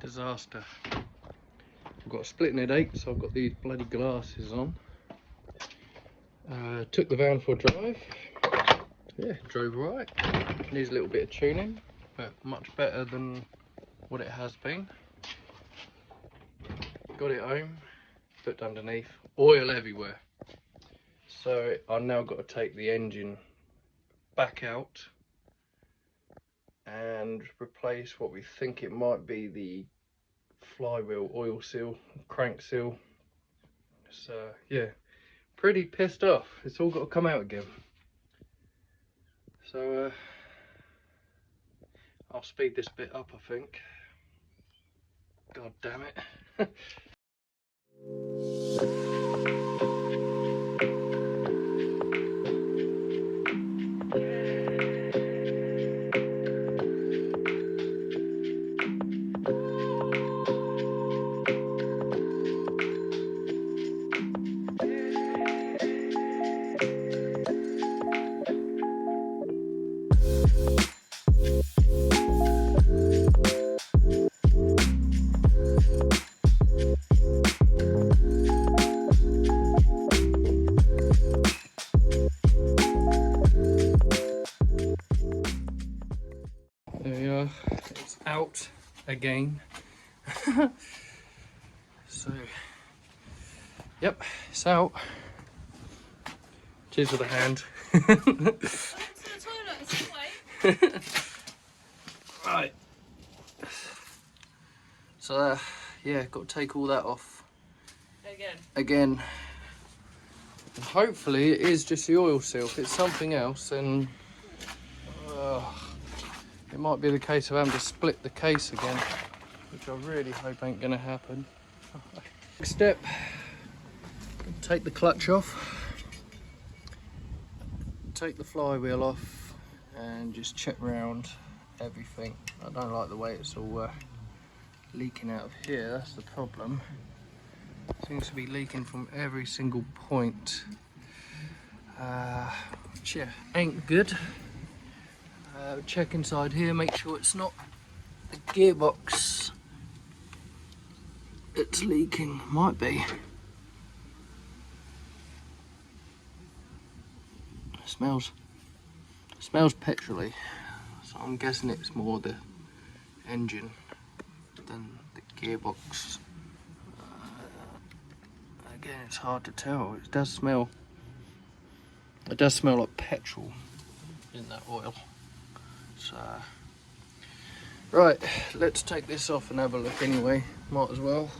Disaster. I've got a splitting headache, so I've got these bloody glasses on. Took the van for a drive. Yeah, drove right. Needs a little bit of tuning, but much better than what it has been. Got it home, looked underneath, oil everywhere. So I've now got to take the engine back out and replace what we think it might be the flywheel oil seal, crank seal. So yeah, pretty pissed off. It's all got to come out again. So I'll speed this bit up, I think. God damn it. There we are, it's out again. So, yep, it's out. Cheers for the hand. Right. So, yeah, got to take all that off. Again. And hopefully it is just the oil seal. If it's something else, then it might be the case of having to split the case again, which I really hope ain't gonna happen. Next step, take the clutch off, take the flywheel off, and just check around everything. I don't like the way it's all leaking out of here, that's the problem. Seems to be leaking from every single point, which yeah, ain't good. Check inside here, make sure it's not the gearbox it's leaking. Might be. It smells petrol-y, so I'm guessing it's more the engine than the gearbox. Again, it's hard to tell. It does smell like petrol in that oil. So, right, let's take this off and have a look anyway. Might as well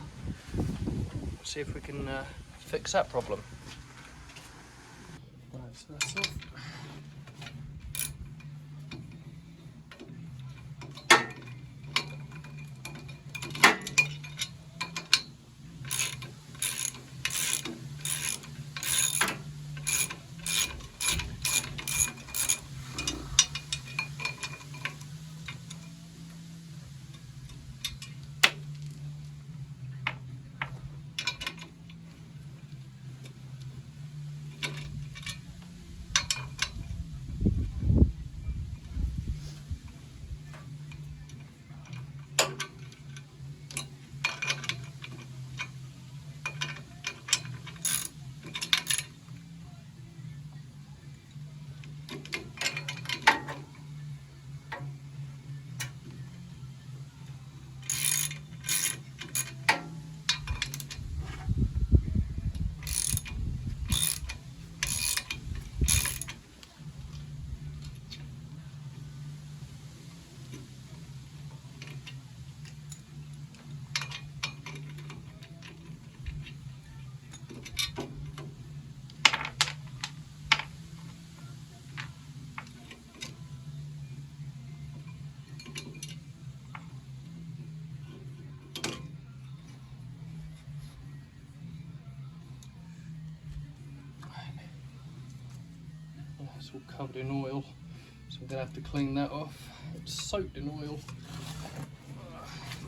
see if we can fix that problem. Right, so that's off. It's all covered in oil, so I'm gonna have to clean that off. It's soaked in oil.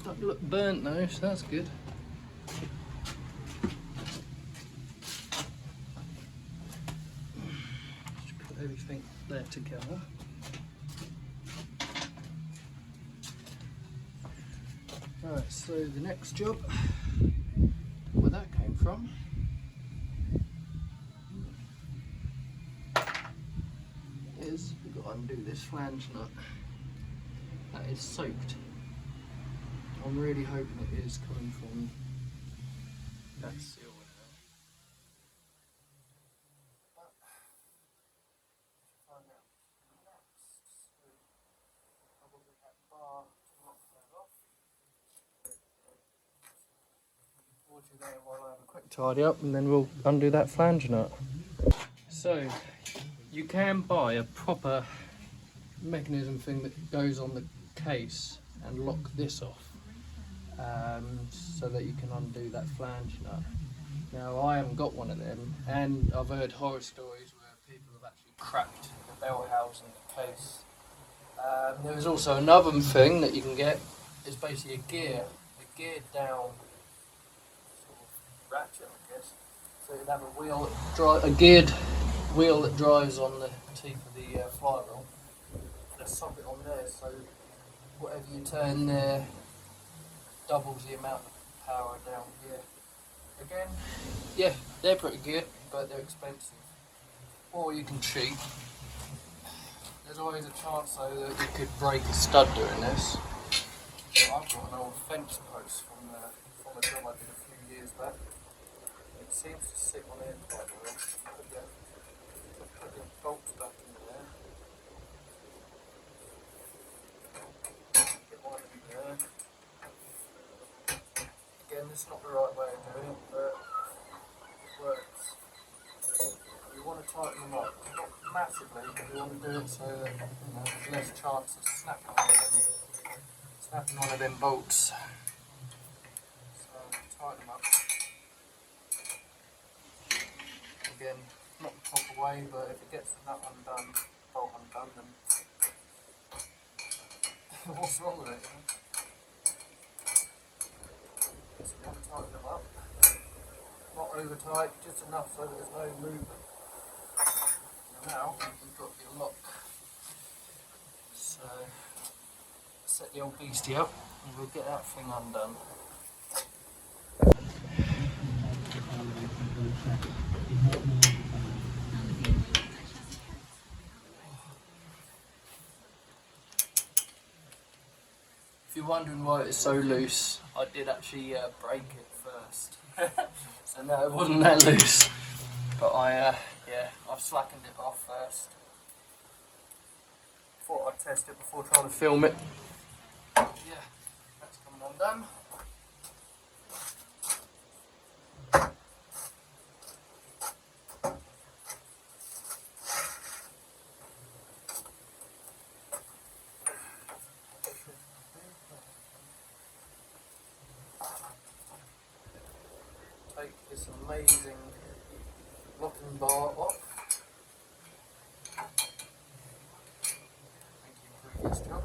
Doesn't look burnt though, so that's good. Just put everything there together. Right, so the next job, where that came from, is we've got to undo this flange nut. That is soaked. I'm really hoping it is coming from that seal in there. But find out next. So probably that bar to knock that off. Hold you there while I have a quick tidy up, and then we'll undo that flange nut. So you can buy a proper mechanism thing that goes on the case and lock this off, so that you can undo that flange nut. Now I haven't got one of them, and I've heard horror stories where people have actually cracked the bell housing in the case. There's also another thing that you can get. It's basically a geared down sort of ratchet, I guess. So you'd have a geared wheel that drives on the teeth of the flywheel. Just socket on there, so whatever you turn there doubles the amount of power down here. Again, yeah, they're pretty good, but they're expensive. Or you can cheat. There's always a chance though that you could break a stud doing this. So I've got an old fence post from a job I did a few years back. It seems to sit on here quite well. Put the bolts back in there. Get one in there. Again, this is not the right way of doing it, but it works. You want to tighten them up, not massively, but you want to do it so that there's less chance of snapping one of them bolts. So tighten them up. Again, not the proper way, but if it gets the nut undone, bolt undone, then what's wrong with it? So you want to tighten them up. Not over tight, just enough so that there's no movement. Now we've got your lock. So set the old beastie up and we'll get that thing undone. If you're wondering why it's so loose, I did actually break it first. So no, it wasn't that loose. But I've slackened it off first. Thought I'd test it before trying to film it. Yeah, that's coming undone. Take this amazing locking bar off. Thank you, previous job.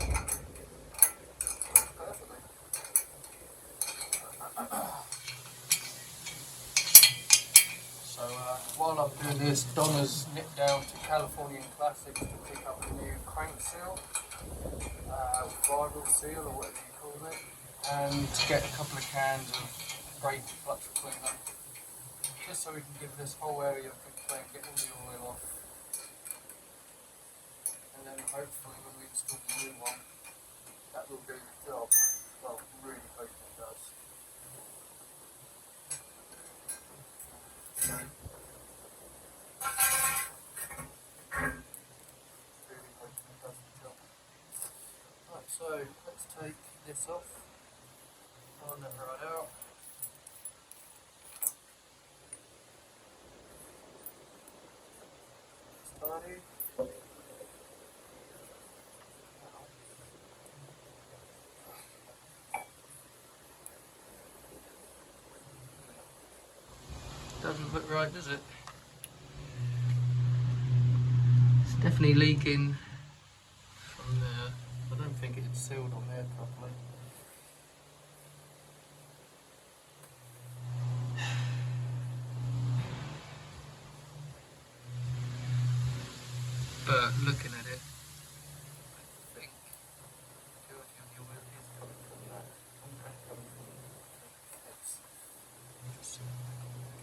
Perfectly. So while I'm doing this, Donna's nipped down to Californian Classics to pick up a new crank seal, flywheel seal or whatever you call it, and to get a couple of cans of brake clutch cleaner. Just so we can give this whole area a good clean, get all the oil off, and then hopefully when we install the new one, that will do the job. Well, really hoping it does. Really hoping it does the job. Right, so let's take this off, pull that right out. Doesn't look right, does it? It's Definitely leaking from there. I don't think it's sealed on there properly. But looking at it, I think the majority of the oil is coming from that. And that's coming from the heads. Just see what I can make.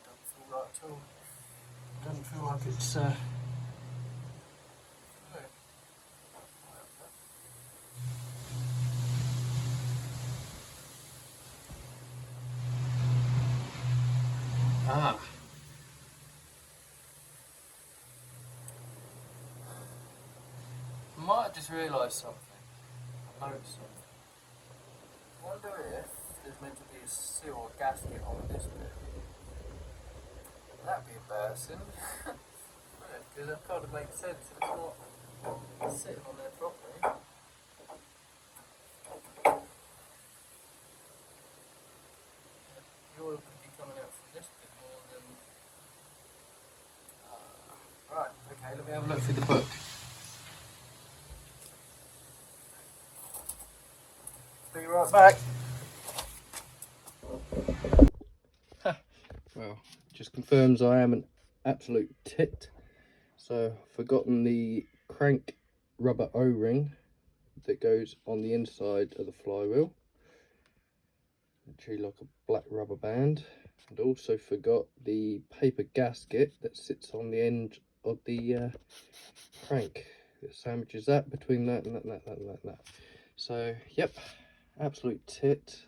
Doesn't feel right at all. Doesn't feel like it's ah. I might have just realised something. I noticed something. I wonder if there's meant to be a seal or gasket on this bit. That'd be embarrassing. Because that kind of makes sense. It's not sitting on there properly. The oil could be coming out from this bit more than... right, okay, let me have a look through the book. Be right back. Well, just confirms I am an absolute tit. So I've forgotten the crank rubber O-ring that goes on the inside of the flywheel. Literally like a black rubber band. And also forgot the paper gasket that sits on the end of the crank. It sandwiches that between that and that. So, yep, absolute tit.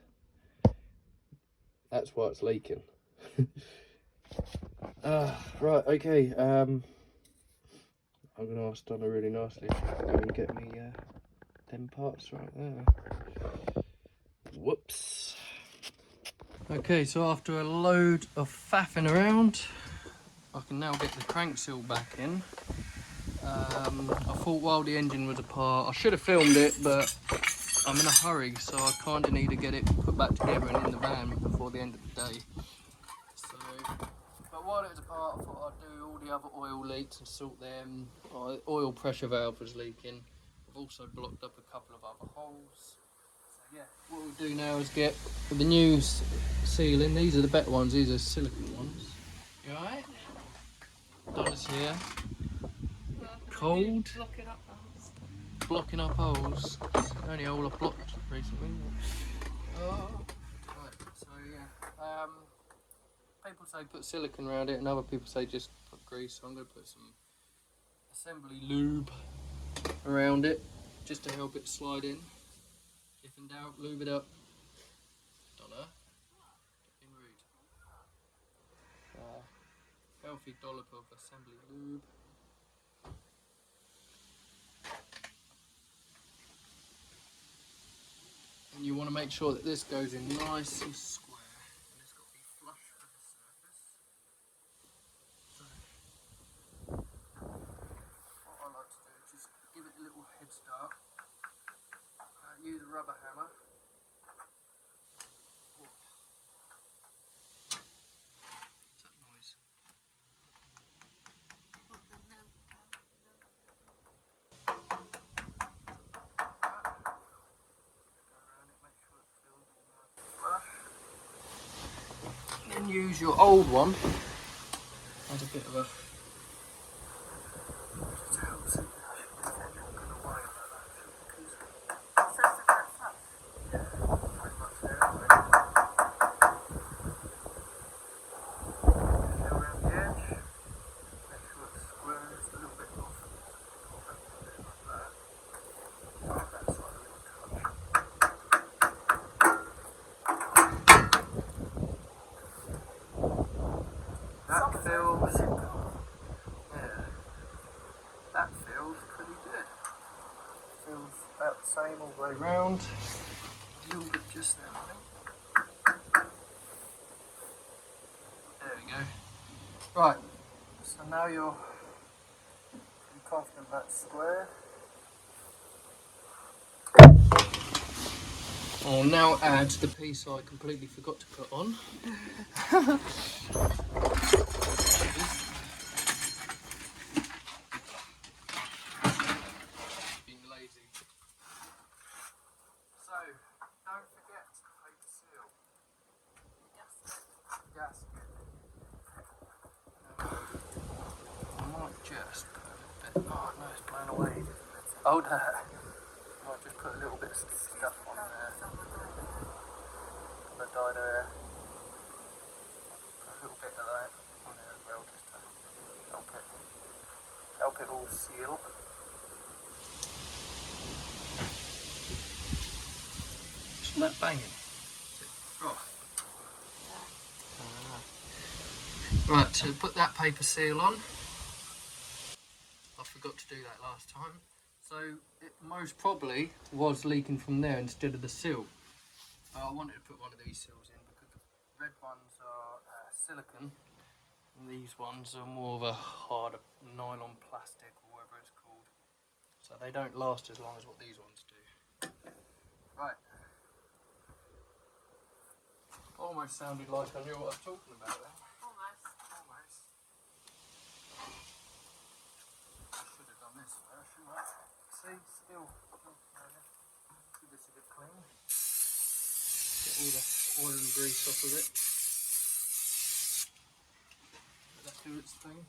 That's why it's leaking. Right, okay. I'm going to ask Donna really nicely if she can go and get me them parts right there. Whoops. Okay, so after a load of faffing around, I can now get the crank seal back in. I thought while the engine was apart, I should have filmed it, but I'm in a hurry, so I kind of need to get it put back together and in the van before the end of the day. So, but while it was apart, I thought I'd do all the other oil leaks and sort them. Oil pressure valve was leaking. I've also blocked up a couple of other holes. So yeah, what we'll do now is get the new sealing. These are the better ones, these are silicone ones. You alright? Donna's here. Cold. Blocking up holes. The only hole I've blocked recently. Oh. Right, so yeah. People say put silicone around it and other people say just put grease. So I'm going to put some assembly lube around it just to help it slide in. If in doubt, lube it up. Donna, in rude. Healthy dollop of assembly lube. And you want to make sure that this goes in nice and square. And it's got to be flush with the surface. So, what I like to do is just give it a little head start. Use a rubber hammer. What's that noise? Then use your old one as a bit of a just helps it. I'm not going to worry about that because yeah, pretty much there anyway. Feel around the edge, make sure it's square, it's a little bit off. Like that. That's like a little touch. That feels, yeah, that feels pretty good. Feels about the same all the way round. A little bit just there, I think. There we go. Right, So now you're confident that's square. I'll now add the piece I completely forgot to put on. Being lazy. So, don't forget to paper seal. Gasket. I might just put a little bit. Oh no, it's blown away. Oh, there. I might just put a little bit of stuff on there. The dyed air. Put a little bit of that on there as well, just to help it all seal. Isn't that banging? Oh. Right, so put that paper seal on. I forgot to do that last time. So it most probably was leaking from there instead of the seal. I wanted to put one of these seals in because the red ones are silicone and these ones are more of a harder nylon plastic or whatever it's called. So they don't last as long as what these ones do. Right. Almost sounded like I knew what I was talking about there. Almost. I should have done this first, shouldn't I? See, still give this a good clean. Get all the oil and grease off of it. Let that do its thing.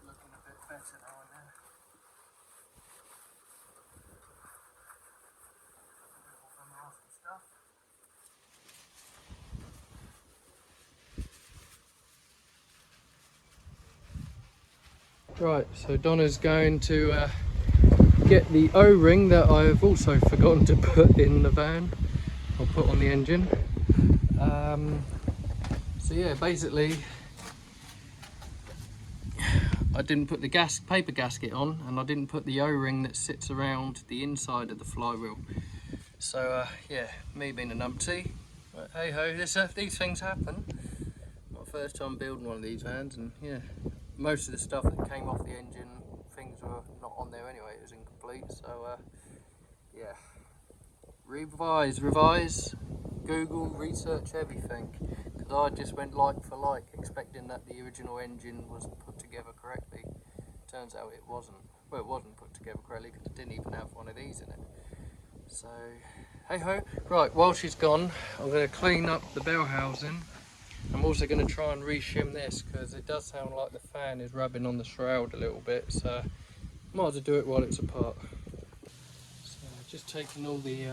Looking a bit better now and then. All the nasty stuff. Right, so Donna's going to get the O-ring that I've also forgotten to put in the van. I'll put on the engine. So yeah, basically I didn't put the paper gasket on, and I didn't put the O-ring that sits around the inside of the flywheel. So yeah, me being a numpty, but hey ho, these things happen. My first time building one of these vans, and yeah, most of the stuff that came off the engine, things were not on there anyway, it was incomplete. So yeah, revise, Google, research everything, because I just went like for like, expecting that the original engine was put together correctly. Turns out it wasn't. Well, it wasn't put together correctly because it didn't even have one of these in it. So hey ho. Right, while she's gone, I'm going to clean up the bell housing. I'm also going to try and re-shim this because it does sound like the fan is rubbing on the shroud a little bit, so might as well do it while it's apart. So just taking all the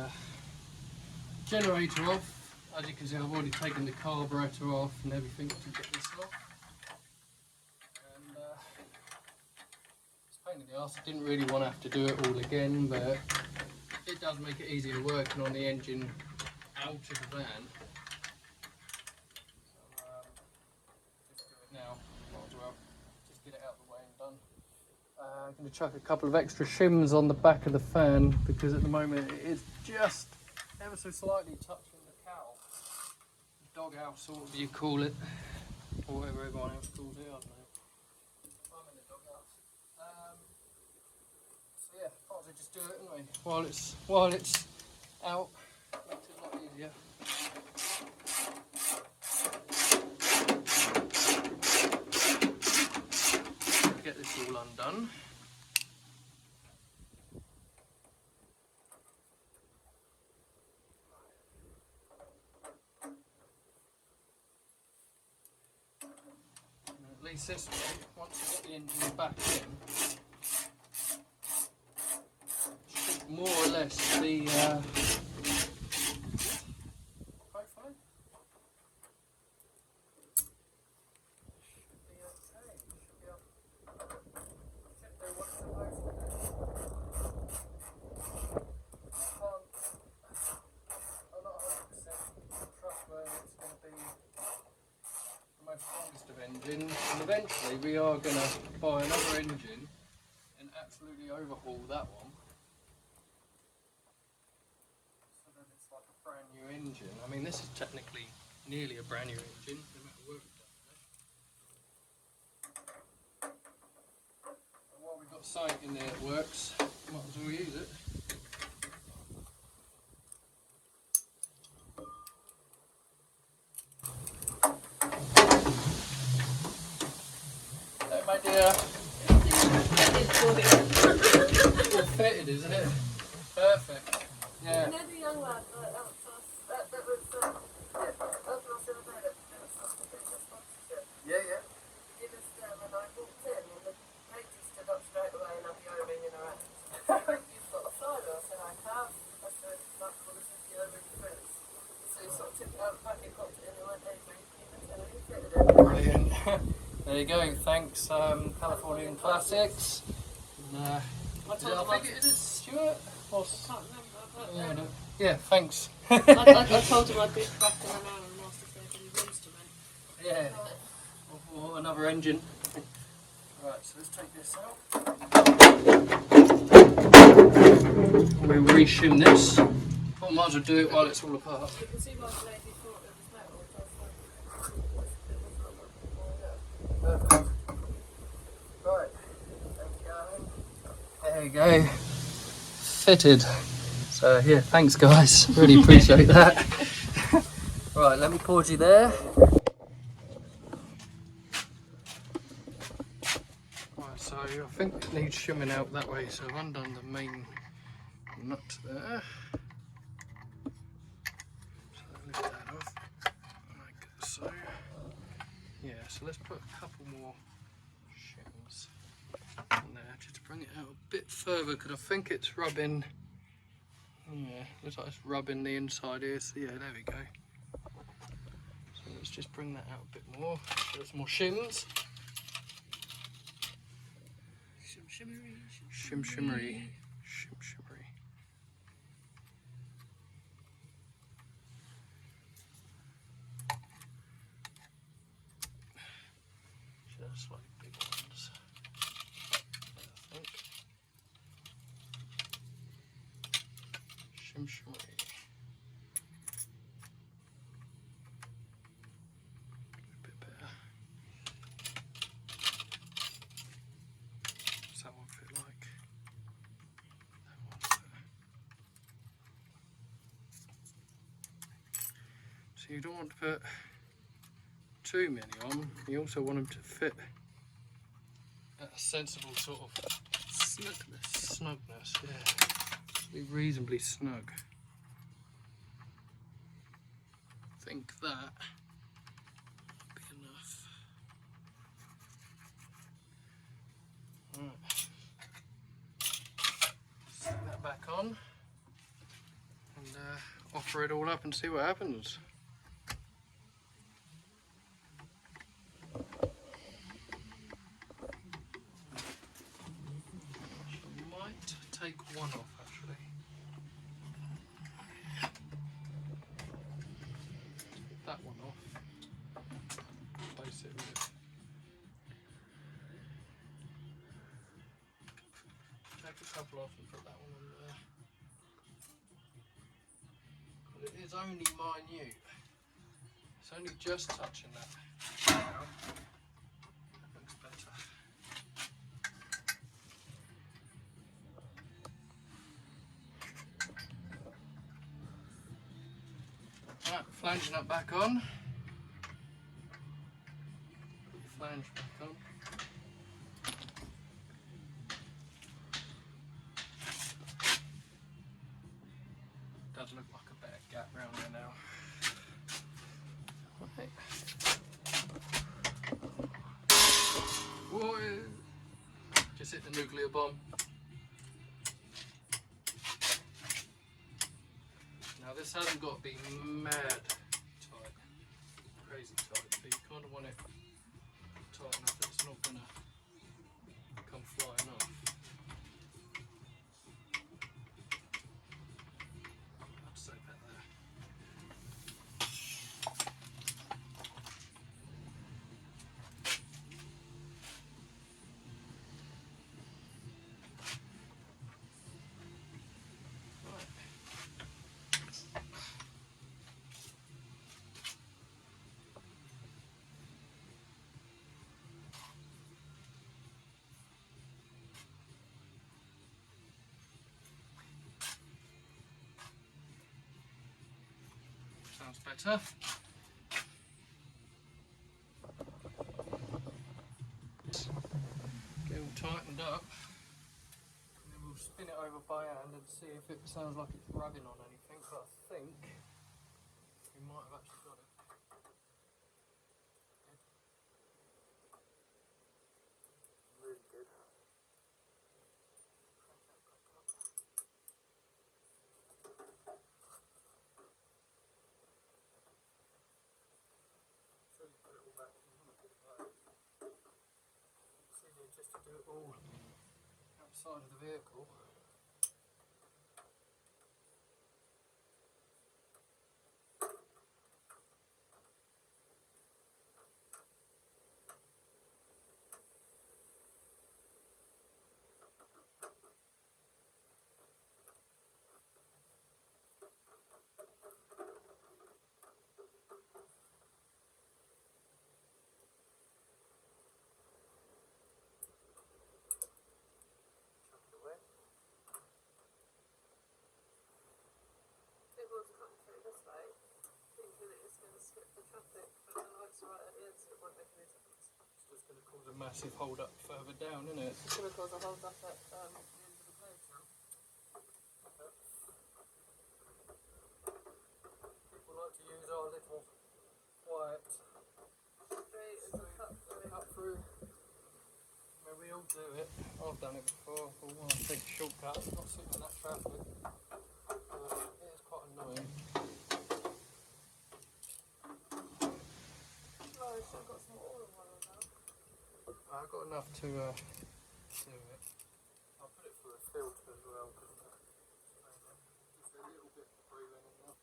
generator off. As you can see, I've already taken the carburetor off and everything to get this off. And it's a pain in the arse. I didn't really want to have to do it all again, but it does make it easier working on the engine out of the van. Just do it now, might as well just get it out of the way and done. I'm going to chuck a couple of extra shims on the back of the fan because at the moment it is just ever so slightly touching the cowl, doghouse or whatever you call it, or whatever everyone else calls it, I don't know. I'm in the doghouse. So yeah, might as well just do it anyway while it's out. Makes it a lot easier. Get this all undone. And at least this way, once you get the engine back in, should more or less be hopefully. Engine, and eventually we are going to buy another engine and absolutely overhaul that one. engine. I mean, this is technically nearly a brand new engine, no matter what we've done. And while we've got sight in there it works, might as well use it. Hey, my dear. You're fitted, isn't it? Perfect. Yeah. You know the young lad that was over us the other day that was something sponsorship? Yeah, yeah. He was when I walked in and the lady stood up straight away and had the O-ring in her hand. You've got a flyer? I said, I have. I said, that's what this is the O-ring Chris. So he sort of took it out of the packet, popped it in and went, there you fitted it. Brilliant. There you go. Thanks, Californian Classics. And, I think it is Stuart. Or Can't remember, but yeah, thanks. I told him I'd be back in an hour and asked if they had any rooms to rent. Yeah. Or another engine. Right, so let's take this out. We'll reshim this. I might as well do it while it's all apart. You can see why the lady thought it was metal. Perfect. Right. There you go. Fitted. So yeah, thanks guys. Really appreciate that. Right, let me pause you there. Right, so I think it needs shimming out that way, so I've undone the main nut there. So lift that off, like so. Yeah, so let's put a couple more shims in there, just to bring it out a bit further, because I think it's rubbing, yeah, looks like it's rubbing the inside here, so yeah, there we go. So let's just bring that out a bit more. There's more shims. Shim shimmery. Shim shimmery. Shim shimmery. Just like big ones, I think. Shim shimmery. A bit better. What's that one fit like? That one's there. So you don't want to put too many on, you also want them to fit at a sensible sort of snugness, yeah. Be reasonably snug. I think that would be enough. Right. Stick that back on and offer it all up and see what happens. Take one off actually. That one off. Place it with it. Take a couple off and put that one on there. But it is only minute. It's only just touching that. That looks better. Right, flange nut back on. Put your flange back on. Does look like a better gap round there now. Right. Whoa. Just hit the nuclear bomb. Now this hasn't got to be mad tight, crazy tight, but you kind of want it tight enough that it's not going to come flying off. I'd say that there. sounds better. Get it all tightened up, and then we'll spin it over by hand and see if it sounds like it's rubbing on anything, but I think we might have actually got it. Really good. So you put it all back in the it's easier just to do it all outside of the vehicle. People are coming through this way, thinking that it's going to skip the traffic, but the light's right at the end, so it won't make any difference. It's just going to cause a massive hold up further down, isn't it? It's going to cause a hold up at the end of the playground. People like to use our little quiet Straight as a cut through. cut through. I mean, we all do it. I've done it before. I want to take a shortcut, not sitting in that traffic. It is quite annoying. Oh, I should have got some oil in one of them. I've got enough to do it. I'll put it through a filter as well. Just a little bit of breathing in there.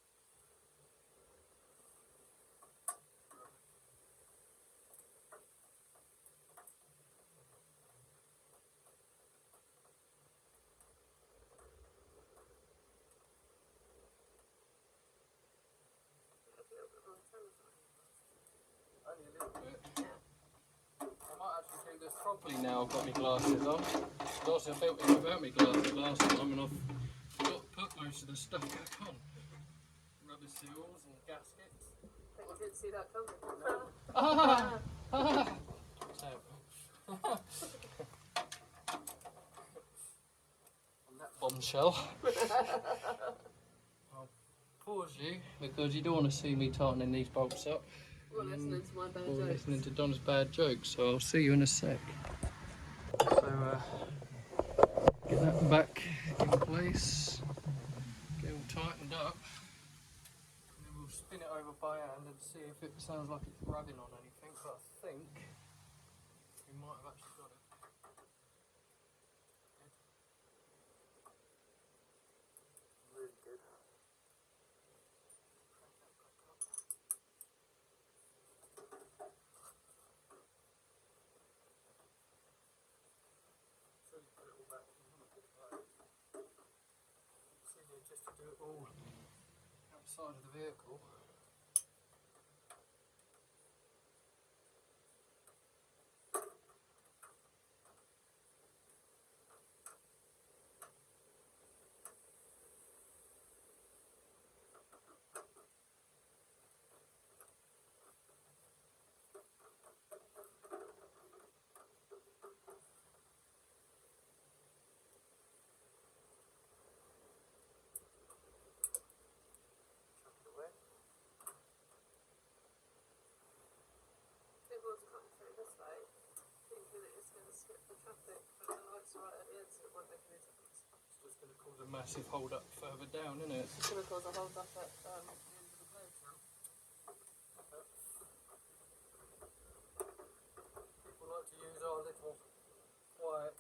Only a little bit. I might actually do this properly now I've got my glasses on. Because I built it without my glasses last time and I've got to put most of the stuff back on. Rubber seals and gaskets. I think you didn't see that coming. On that bombshell. I'll pause you because you don't want to see me tightening these bolts up. Or listening to my bad Or jokes. listening to Don's bad jokes, so I'll see you in a sec. So get that back in place, get it all tightened up, and then we'll spin it over by hand and see if it sounds like it's rubbing on anything, but I think we might have actually got it. Really good. So you put it all back in the it's easier just to do it all outside of the vehicle. People are coming through this way, thinking that it's going to skip the traffic, but the light's right at the end, so it won't make any difference. It's just going to cause a massive hold up further down, isn't it? It's going to cause a hold up at the end of the playground. People like to use our little quiet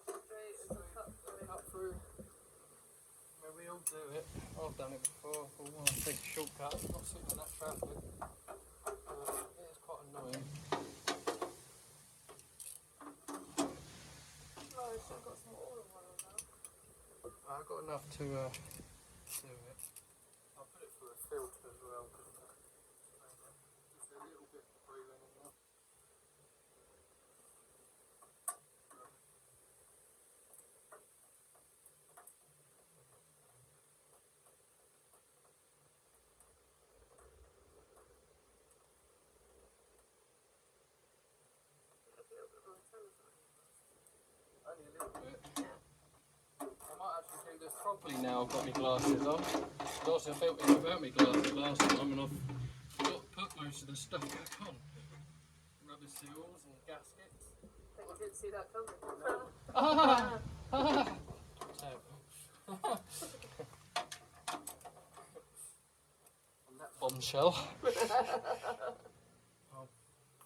Straight as a cut through. cut through. I mean, we all do it. I've done it before. I want to take a shortcut, not sitting in that traffic. It is quite annoying. Oh, I should have got some oil in one of them. I've got enough to do it. I'll put it through a filter as well. Just a little bit of breathing in there. focus properly now. I've got my glasses on. Because I felt it without my glasses last time, and I've got to put most of the stuff back on. Rubber seals and gaskets. I think you didn't see that coming. Ah! Ah! Terrible. On that bombshell. I'll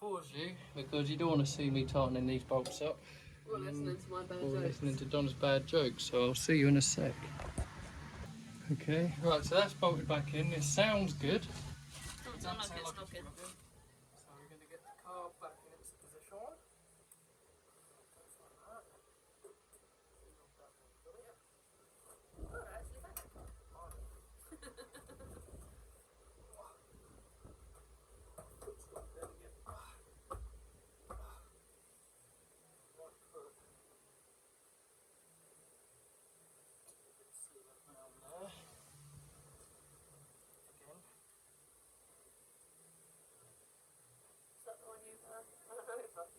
pause you because you don't want to see me tightening these bolts up. Or listening to my bad Or jokes. listening to Don's bad jokes, so I'll see you in a sec. Okay, right, so that's bolted back in. It sounds good. Doesn't sound like it's not good. So we're going to get the car back in its position.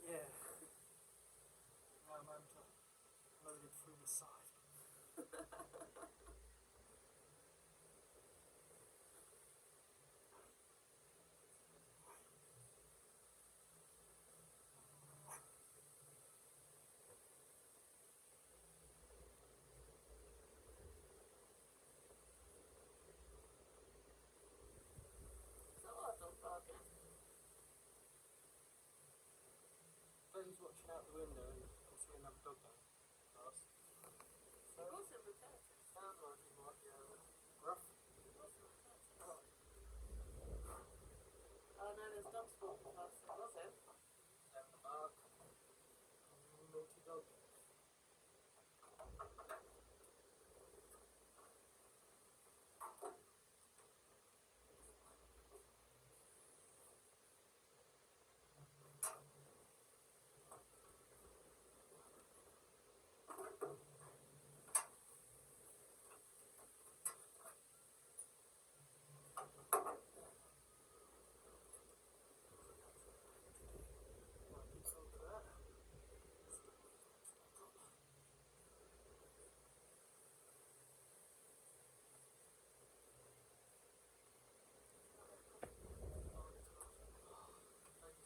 Yeah. Now I'm having to load it through the side. He's watching out the window and can see another dog going past. So, sounds like he might be rough. Oh no, there's dogs walking past. Was it? Down the bark. Naughty dog.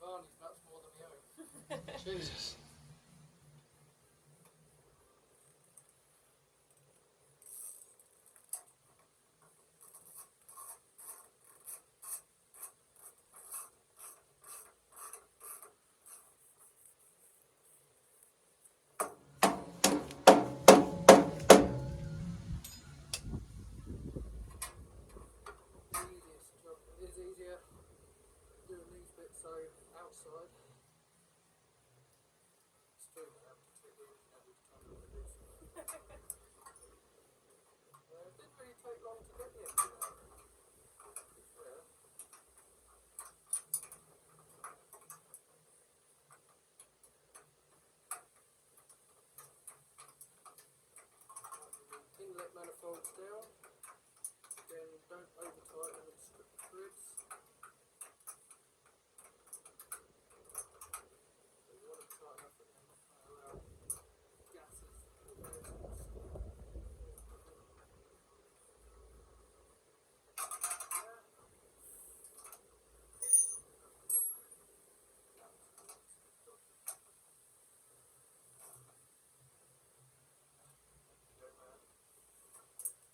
Barney's nuts more than my own. Jesus. It is easier doing these bits so outside. It's true that I have to take the engine out each time I do this. It didn't really take long to get the engine out. Yeah. Inlet manifolds down. Again, don't over tighten and strip the threads. You want to tighten up and allow gases and airflows.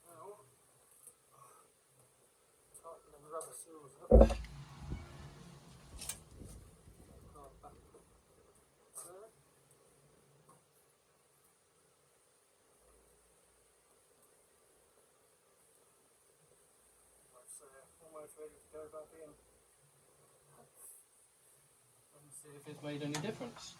Now, tighten the rubber seals up. Back there. That's almost ready to go back in and see if it's made any difference.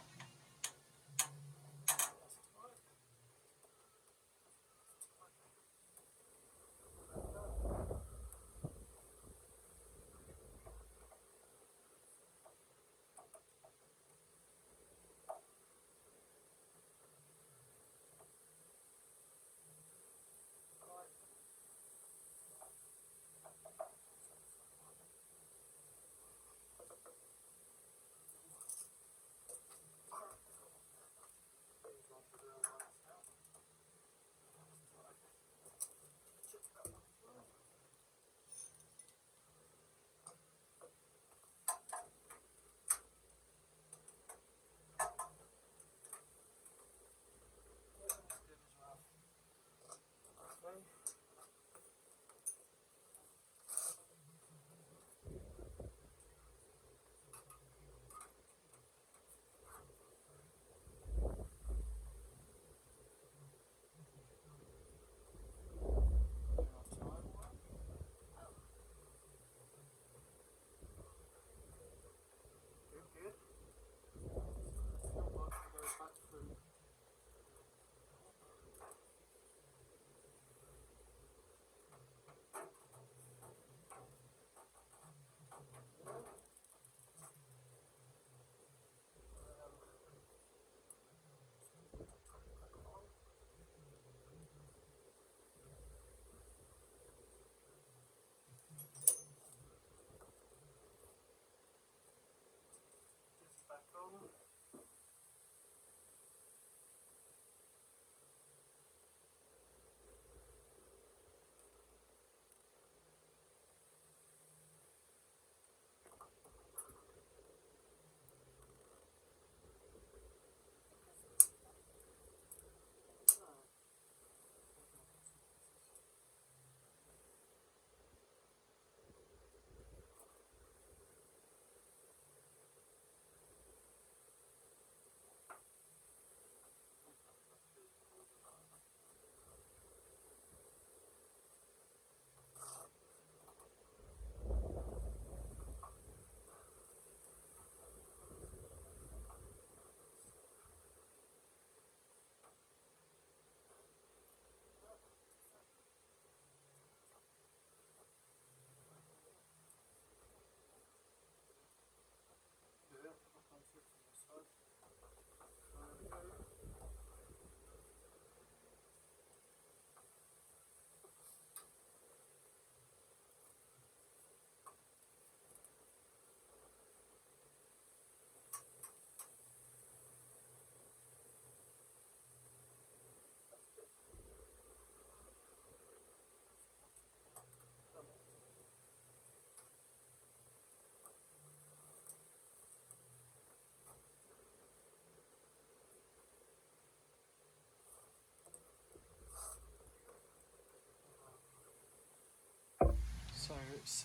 is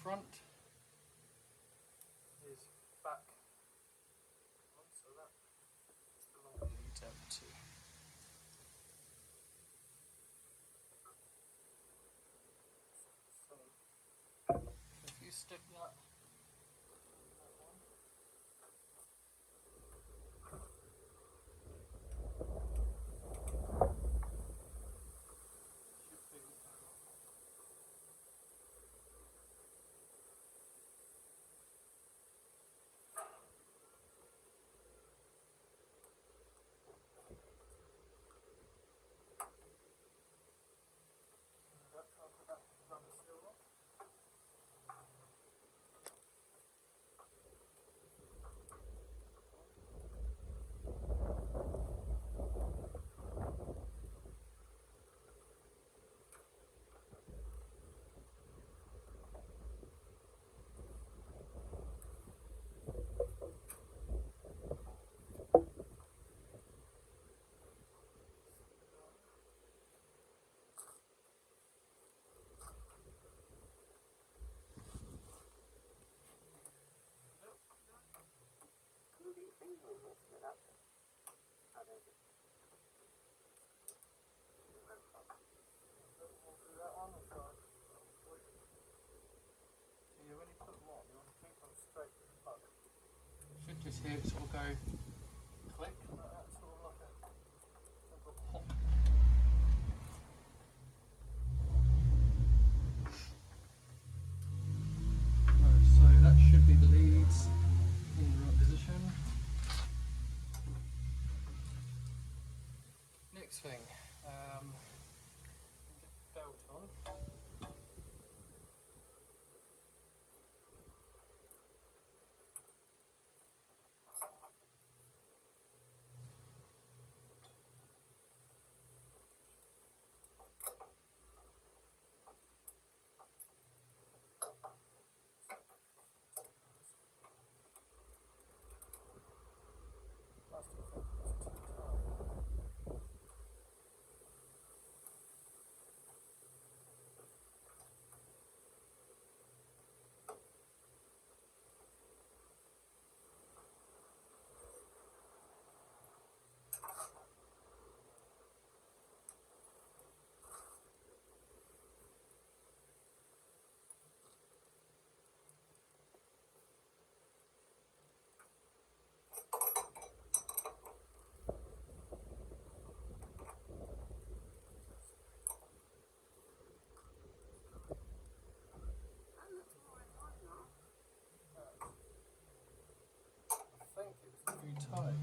front, is back on, so that's the longer leads out to. So if you stick that one, should be should just hear it sort of go click, like that, sort of like a pop. Right, so that should be the leads in the right position. Next thing, belt on. Too tight.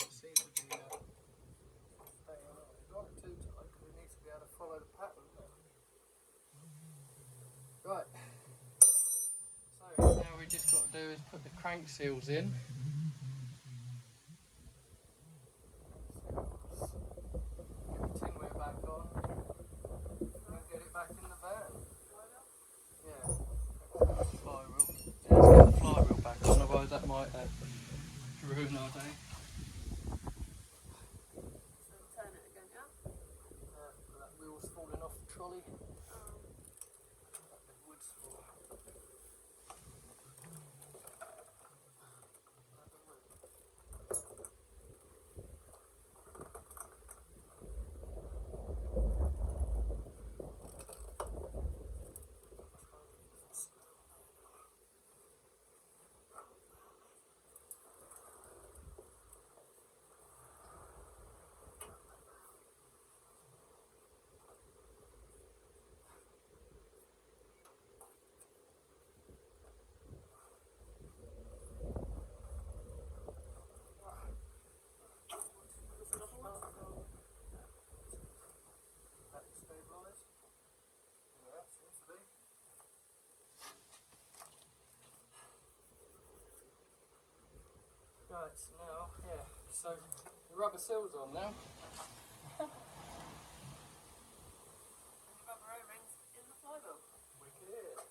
Seems to be staying on. You don't want it too tight because it needs to be able to follow the pattern. Right. So now we just got to do is put the crank seals in. Get the tin wheel back on and get it back in the van. Yeah. Flywheel. Yeah, let's get the flywheel back on, otherwise that might ruin our day. So turn it again, yeah? That wheel's falling off the trolley. That bit of wood's for. Right, now, yeah, so the rubber seal's on now. And the rubber O-rings in the flywheel. Wicked.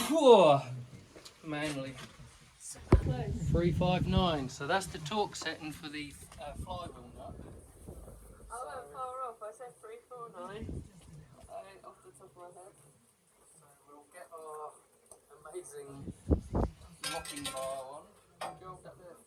Whoa. Manually. Close. 359. So that's the torque setting for the flywheel nut. I went far off. I said 349. Off the top of my head. So we'll get our amazing locking bar on. Job that there.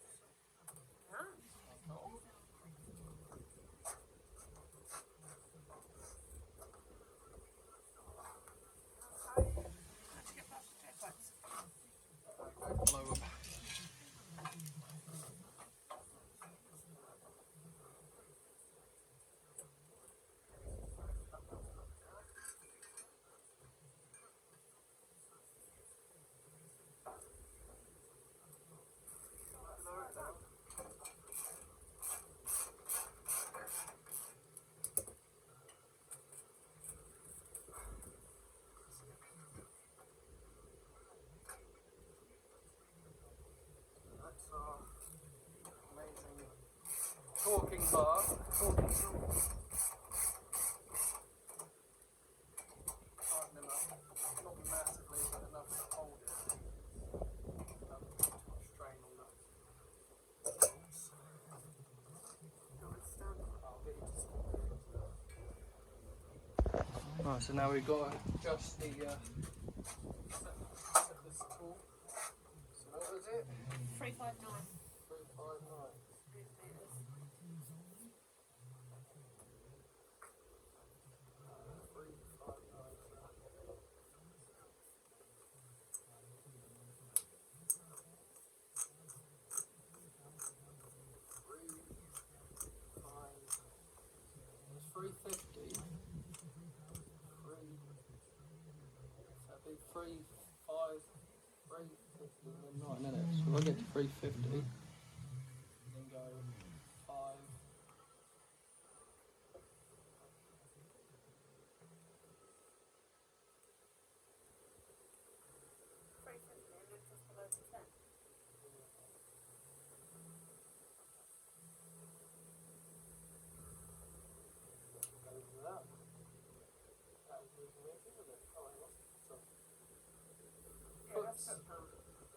That's our amazing torquing bar. Torquing tool. Tighten them up. Not massively, but enough to hold it. Not too much strain on that. Right, so now we've got to adjust the set this tool. So what was it? 359. 359. It's 350. That'd be 350 and then 9, isn't it? So if I get to 350, then go 5.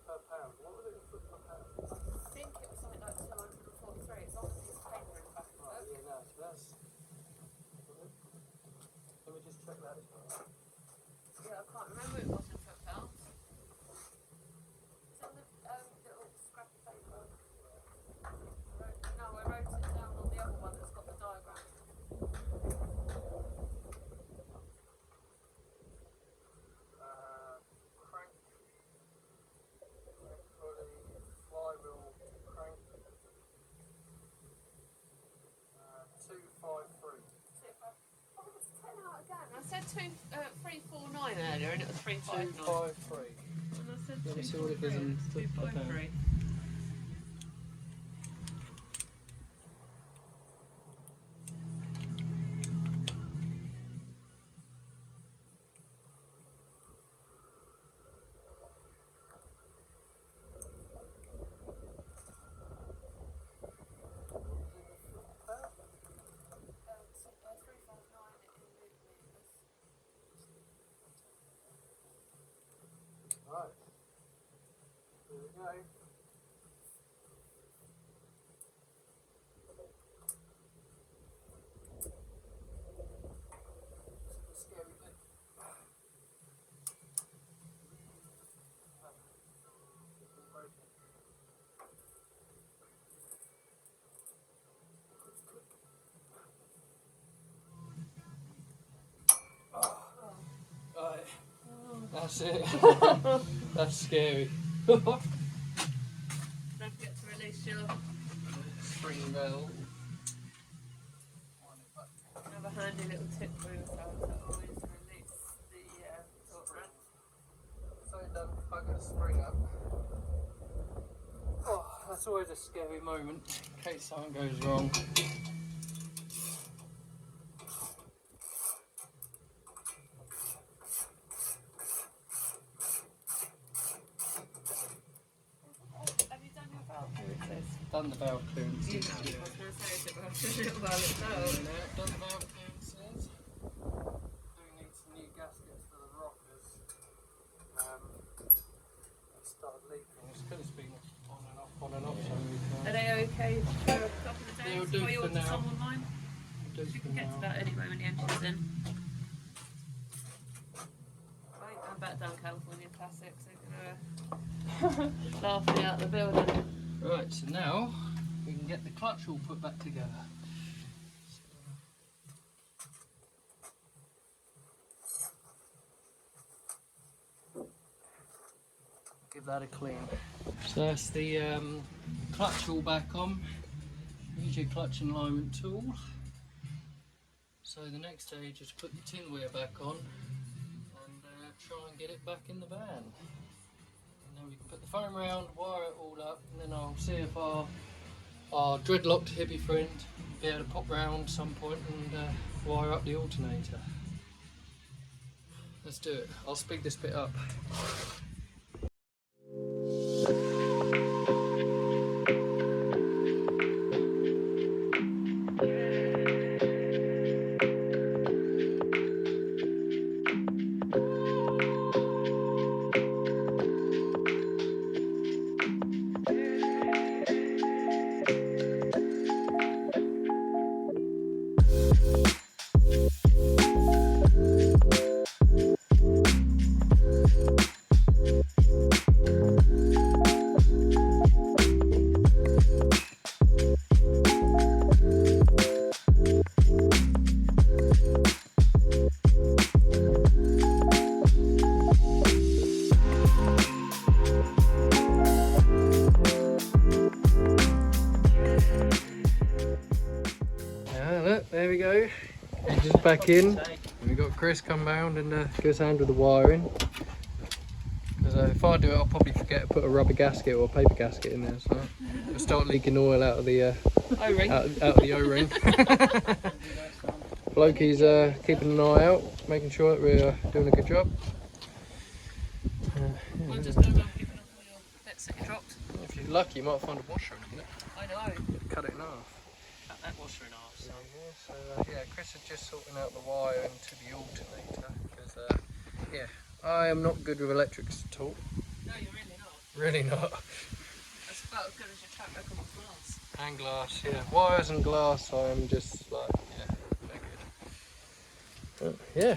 Per pound. What was it in foot per pound? I think it was something like 243. It's on the piece of paper in the back of the book. Yeah, no, so that's. Let me just check that as well. Yeah, I can't remember it was in foot pounds. It's on the little scrap of paper. No, I wrote it down on the other one that's got the diagram. Crank pulley, flywheel crank. 253. Oh, it's 10 out again. I said 349 earlier and it was 359. 253. And I said Let me see what it is in foot per pound. 253. Right. Here we go. Scary bit. Right. That's it. That's scary. Don't forget to release your Spring bell. another handy little tip for yourself to always release the torque wrench. So it doesn't bugger the spring up. Oh, that's always a scary moment in case something goes wrong. Have you done your valve clearances? Done the valve clearance. You have. I was going to say, is it worth a little while it's out? Done the valve clearances. Do need some new gaskets for the rockers. on and off some Are they okay for a couple of They'll days? do Or you for order now. some online? Do You for can get to now. that anyway when the engine's in. Right, I'm back down California Classics. They're gonna laugh me out the building. Right, so now we can get the clutch all put back together. Give that a clean. So that's the clutch all back on. Use your clutch and alignment tool. So the next stage is put the tin weir back on and try and get it back in the van. And then we can put the foam round, wire it all up, and then I'll see if our dreadlocked hippie friend will be able to pop round some point and wire up the alternator. Let's do it. I'll speed this bit up. Look, there we go. Edges back in. And we've got Chris come round and give us a hand with the wiring. Because if I do it, I'll probably forget to put a rubber gasket or a paper gasket in there. So it'll start leaking oil out of the O-ring. out of the O-ring. Blokey's keeping an eye out, making sure that we're doing a good job. I'm just going to go and pick up all your bits that you dropped. If you're lucky, you might find a washer in a minute. I know. Cut it in half. Cut that washer in half. So. Yeah, Chris is just sorting out the wiring to the alternator because yeah, I am not good with electrics at all. No, you're really not. Really not. That's about as good as your track record with glass. And glass, yeah. Wires and glass, I am just like, yeah, very good. Yeah.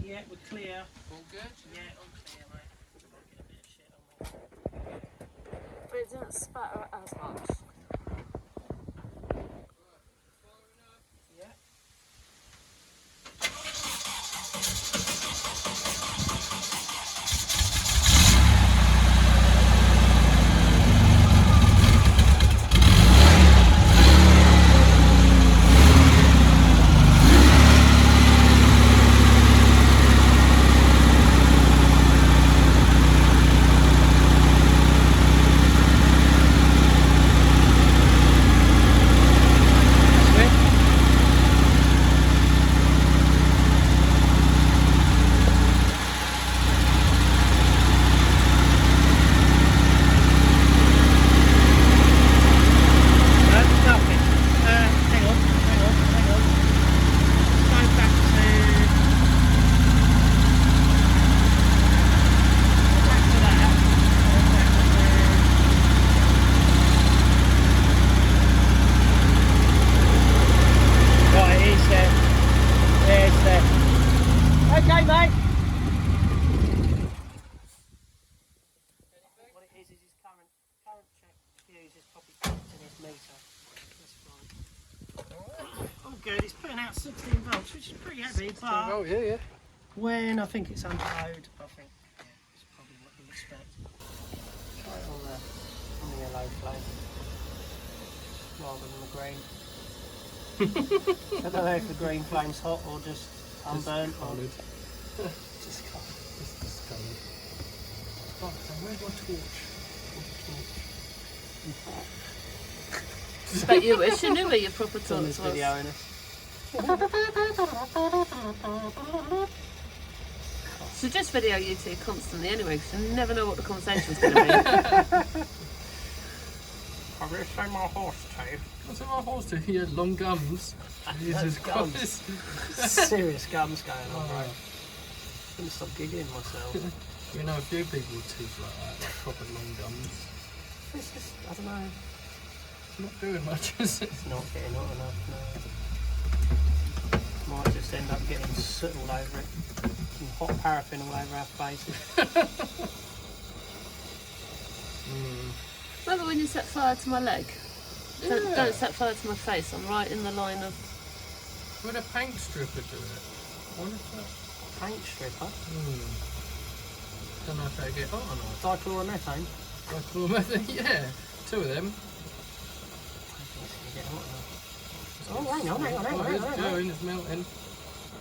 Yeah, we're clear. All good? Yeah, all clear, mate. Might get a bit of shit on me. But it didn't spatter as much. Yeah. Okay, mate. What it is his current check fuse is probably plugged in his meter. That's fine. Oh, good. It's putting out 16 volts, which is pretty heavy, but Oh, yeah. when I think it's under load, I think it's probably what you expect. Try it on the low flame rather than the green. I don't know if the green flame's hot or just unburnt. Coloured. Just coloured. Just coloured. Right, so where's my torch? Bet you wish you knew where your proper It's on torch this was. video, innit? So just video you two constantly anyway, because you never know what the conversation's going to be. Have you seen my horse tape? What's in my horse do? He had long gums. Jesus gums. Christ. Serious gums going on, right? I'm gonna stop giggling myself. We know a few people with teeth like that, like proper long gums. It's just, I don't know. It's not doing much, is it? It's not getting hot enough, no. Might just end up getting soot all over it. Some hot paraffin all over our faces. Remember when you set fire to my leg? Don't set fire to my face. I'm right in the line of. Would a paint stripper do it? What is that? Paint stripper? Don't know if they get hot or not. Dichloromethane? Dichloromethane, yeah. 2 of them. I think it's going to get hot enough. Oh, hang on. It's going, it's melting.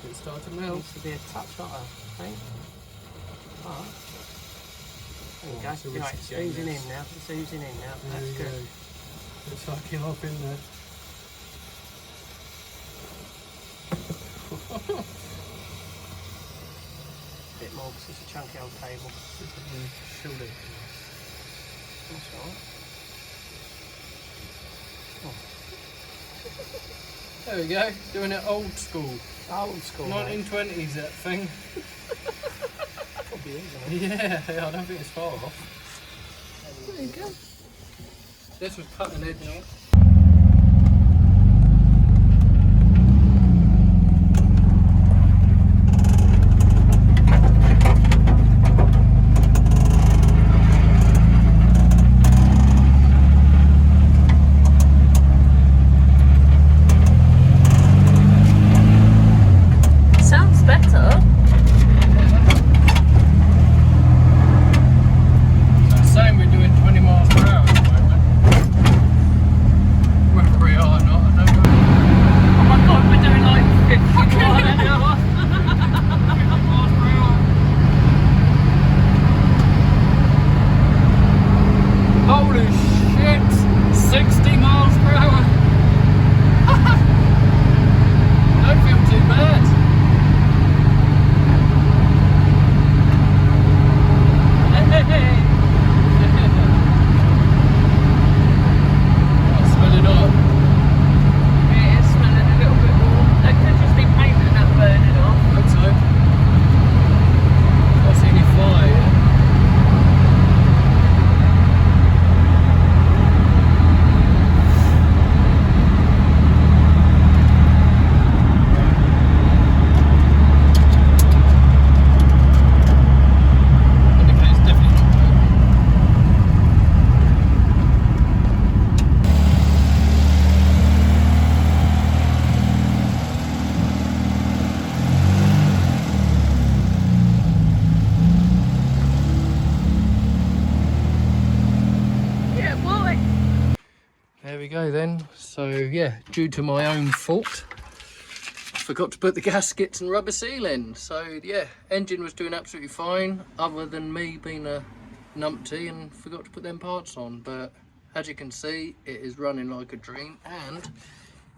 It's starting to melt. Needs to be a touch hotter, I think. But, there you go. It's a Right, risky it's game, oozing this. in now. It's oozing in now. There That's you good. go. It's fucking up in there. Bit more because it's a chunky old cable. Shield it. That's alright. There we go, doing it old school. Old school. mate. 1920s, that thing. Probably is, isn't it? Yeah, I don't think it's far off. There you go. This was cutting edge now. Sounds better. Saying we're doing 20 miles per hour at the moment. Whether we are or not, I don't know. Oh my god, we're doing like 50 miles an hour. 50 miles per hour. Holy shit! 60 miles per hour. Don't feel too bad. I'll smell it up. It is smelling a little bit more. That could just be paint and that burning off. Hope so. Can't see any fire. Indicator's definitely not working. Yeah, boy. There we go then. So yeah, due to my own fault, I forgot to put the gaskets and rubber seal in. So yeah, engine was doing absolutely fine, other than me being a numpty and forgot to put them parts on. But as you can see, it is running like a dream and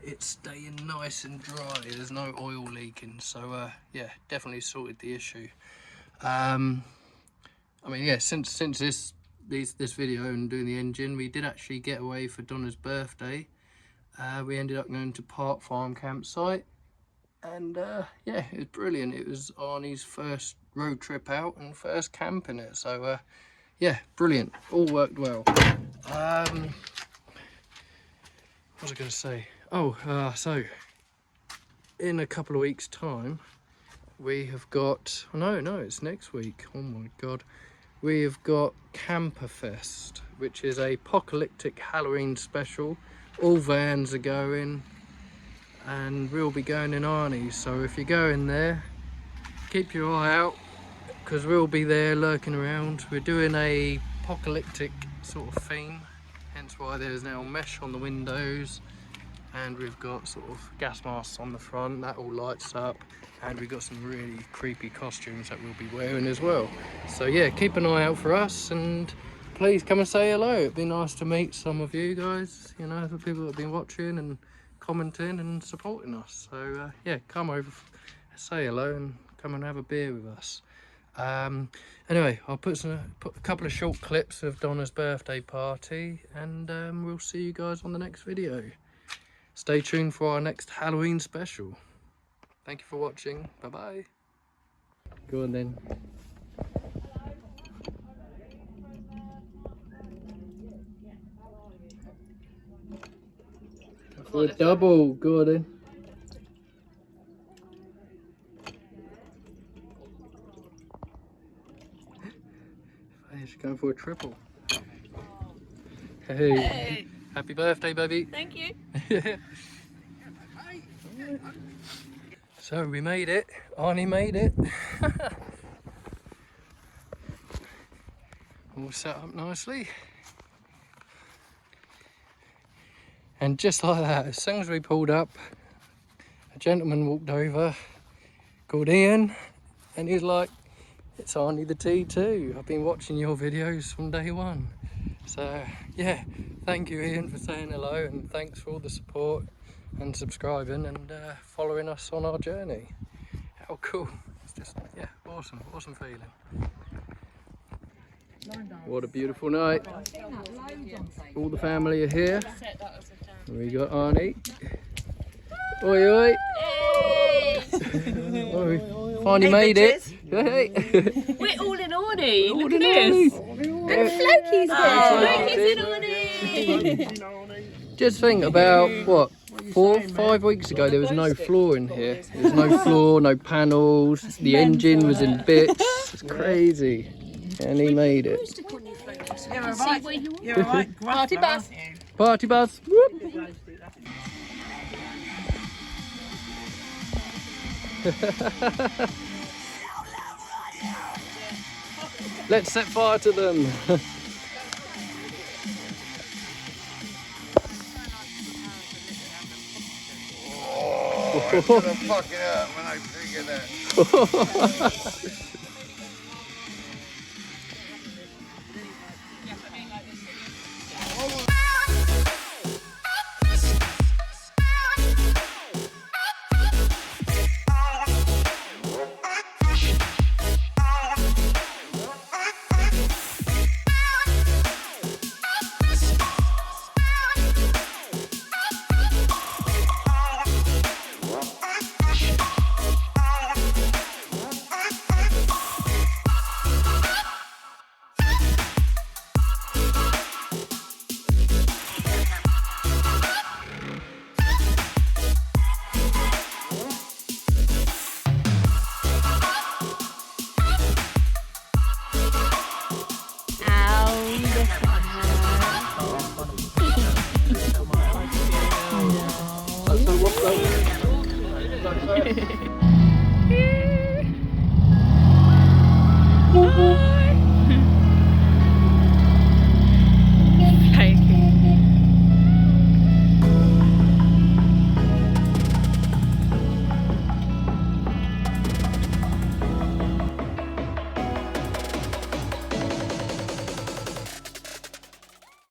it's staying nice and dry. There's no oil leaking. So yeah, definitely sorted the issue. I mean, yeah, since this video and doing the engine, we did actually get away for Donna's birthday. We ended up going to Park Farm campsite, and yeah, it was brilliant. It was Arnie's first road trip out and first camp in it, so yeah, brilliant. All worked well. What was I going to say? Oh, so in a couple of weeks' time, we have got, oh, no, it's next week. Oh my god. We have got Camperfest, which is a apocalyptic Halloween special. All vans are going, and we'll be going in Arnie's. So if you go in there, keep your eye out, because we'll be there lurking around. We're doing a apocalyptic sort of theme, hence why there's now mesh on the windows, and we've got sort of gas masks on the front that all lights up, and we've got some really creepy costumes that we'll be wearing as well. So yeah, keep an eye out for us, and please come and say hello. It'd be nice to meet some of you guys, you know, the people that have been watching and commenting and supporting us. So yeah, come over, say hello, and come and have a beer with us. Anyway, I'll put a couple of short clips of Donna's birthday party, and we'll see you guys on the next video. Stay tuned for our next Halloween special. Thank you for watching. Bye bye. Go on then. For a double, Gordon. She's going for a triple. Hey. Happy birthday, baby. Thank you. So we made it. Arnie made it. All set up nicely. And just like that, as soon as we pulled up, a gentleman walked over, called Ian, and he's like, "It's Arnie the T2. I've been watching your videos from day one." So yeah, thank you Ian for saying hello, and thanks for all the support and subscribing and following us on our journey. How cool. It's just, yeah, awesome feeling. What a beautiful night. All the family are here. We got Arnie. Oi oi. Oh, we finally made it. Hey. We're all in Arnie. All Look in at this. Arnie. And Floki's there. Floki's in Arnie. Just think about what, 4 or 5 weeks ago there was no floor in here. There was no floor, no panels, the engine was in bits. It's crazy. And he made it. You're alright. You're alright. Party bus. Party bus. Whoop. Let's set fire to them. Oh, it's gonna fuck it up when I figure that. So what's going on?